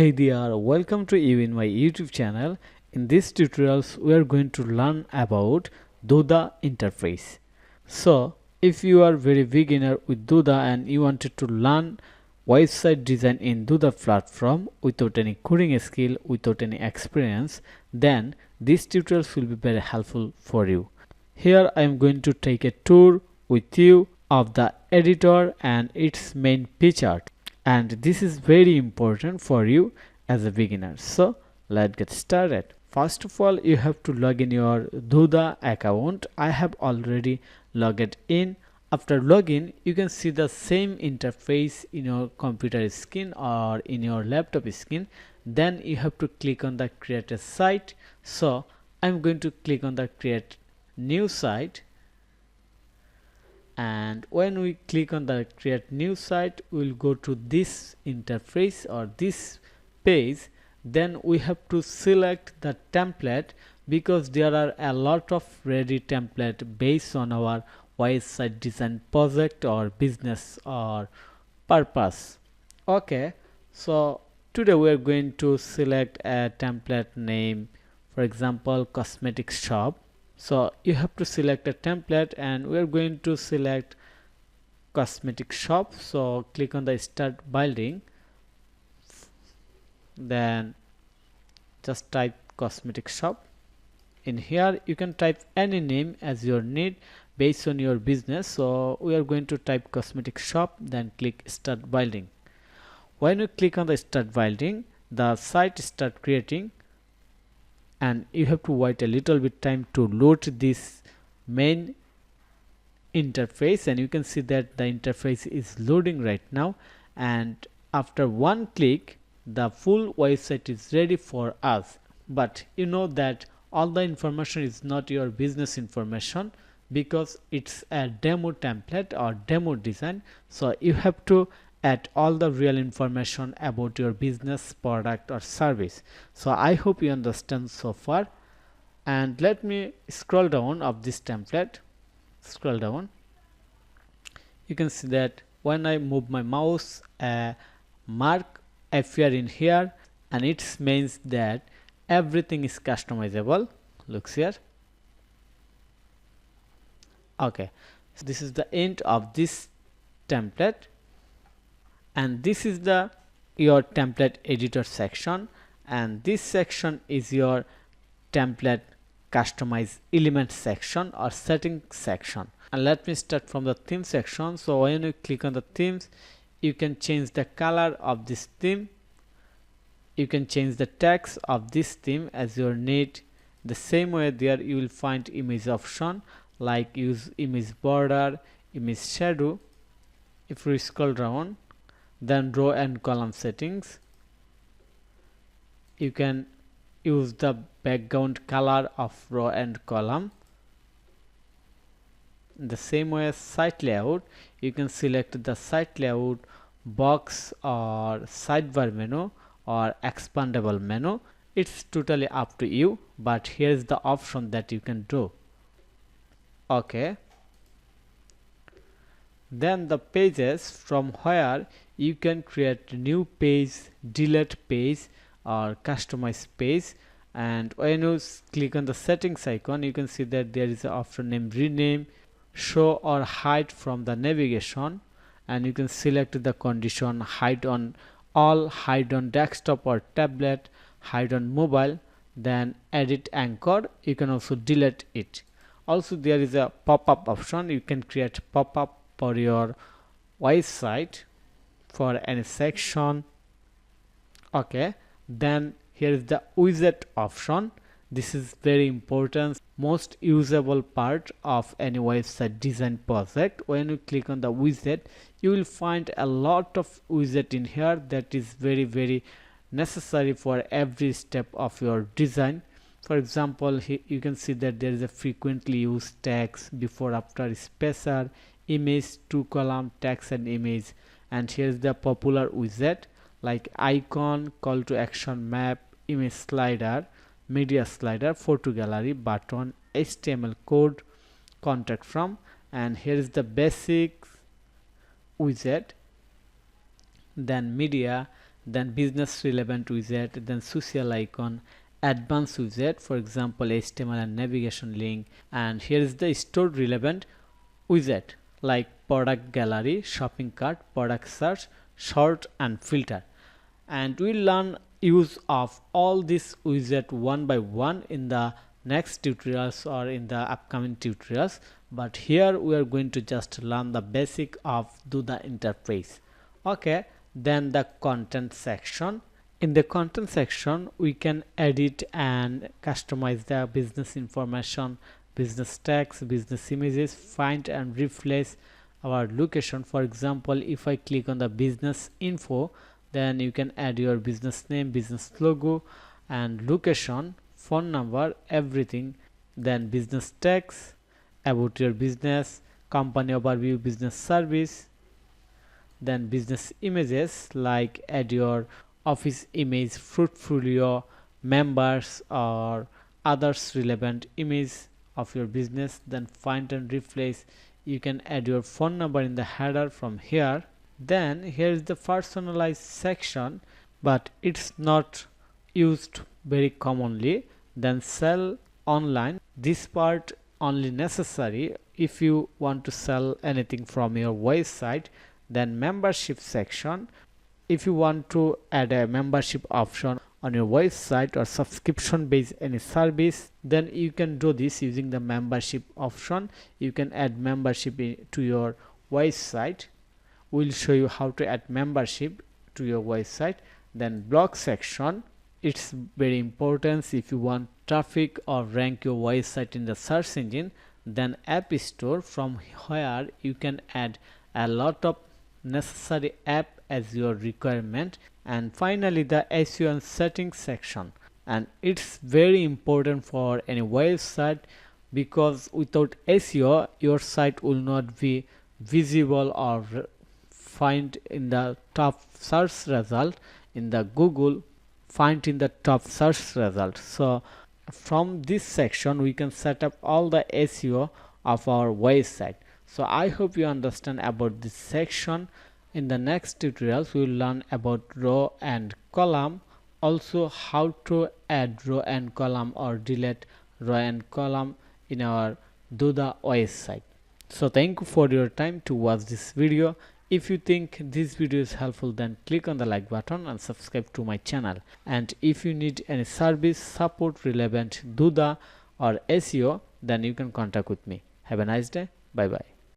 Hey there, welcome to you in my YouTube channel. In this tutorials we are going to learn about Duda interface. So if you are very beginner with Duda and you wanted to learn website design in Duda platform without any coding skill, without any experience, then this tutorials will be very helpful for you. Here I am going to take a tour with you of the editor and its main picture, and this is very important for you as a beginner. So let's get started. First of all, you have to log in your Duda account. I have already logged in. After login, you can see the same interface in your computer screen or in your laptop screen. Then you have to click on the create a site. So I'm going to click on the create new site, and when we click on the create new site, we'll go to this interface or this page. Then we have to select the template, because there are a lot of ready template based on our website design project or business or purpose. Okay, so today we are going to select a template name, for example cosmetic shop. So you have to select a template and we are going to select cosmetic shop. So click on the start building, then just type cosmetic shop. In here you can type any name as your need based on your business. So we are going to type cosmetic shop, then click start building. When you click on the start building, the site start creating, and you have to wait a little bit time to load this main interface, and you can see that the interface is loading right now, and after one click the full website is ready for us. But you know that all the information is not your business information, because it's a demo template or demo design. So you have to add all the real information about your business, product or service. So I hope you understand so far. And let me scroll down of this template. Scroll down, you can see that when I move my mouse, a mark appear in here, and it means that everything is customizable. Looks here. Okay, so this is the end of this template, and this is the your template editor section, and this section is your template customize element section or setting section. And let me start from the theme section. So when you click on the themes, you can change the color of this theme, you can change the text of this theme as your need. The same way there you will find image option like use image border, image shadow. If we scroll down, then row and column settings, you can use the background color of row and column. In the same way as site layout, you can select the site layout, box or sidebar menu or expandable menu. It's totally up to you, but here is the option that you can do. Okay, then the pages, from where you can create new page, delete page or customize page. And when you click on the settings icon, you can see that there is an option named rename, show or hide from the navigation, and you can select the condition hide on all, hide on desktop or tablet, hide on mobile, then edit anchor. You can also delete it. Also there is a pop-up option. You can create pop-up for your website for any section. Okay, then here is the widget option. This is very important, most usable part of any website design project. When you click on the widget, you will find a lot of widget in here that is very necessary for every step of your design. For example, here you can see that there is a frequently used text, before after spacer, image, two column, text and image. And here is the popular widget like icon, call to action, map, image slider, media slider, photo gallery, button, HTML code, contact from. And here is the basic widget, then media, then business relevant widget, then social icon, advanced widget, for example HTML and navigation link, and here is the stored relevant widget like product gallery, shopping cart, product search, sort and filter. And we'll learn use of all these widget one by one in the next tutorials or in the upcoming tutorials, but here we are going to just learn the basic of Duda interface. Okay, then the content section. In the content section we can edit and customize the business information, business text, business images, find and replace our location. For example, if I click on the business info, then you can add your business name, business logo and location, phone number, everything. Then business text, about your business, company overview, business service. Then business images like add your office image, portfolio, members or others relevant image of your business. Then find and replace, you can add your phone number in the header from here. Then here is the personalized section, but it's not used very commonly. Then sell online, this part only necessary if you want to sell anything from your website. Then membership section, if you want to add a membership option on your website or subscription based any service, then you can do this using the membership option. You can add membership to your website. We'll show you how to add membership to your website. Then blog section, it's very important if you want traffic or rank your website in the search engine. Then app store, from where you can add a lot of necessary app as your requirement. And finally the SEO and settings section, and it's very important for any website, because without SEO your site will not be visible or find in the top search result in the Google, find in the top search result. So from this section we can set up all the SEO of our website. So I hope you understand about this section. In the next tutorials we will learn about row and column, also how to add row and column or delete row and column in our Duda website. So thank you for your time to watch this video. If you think this video is helpful, then click on the like button and subscribe to my channel. And if you need any service support relevant Duda or SEO, then you can contact with me. Have a nice day. Bye bye.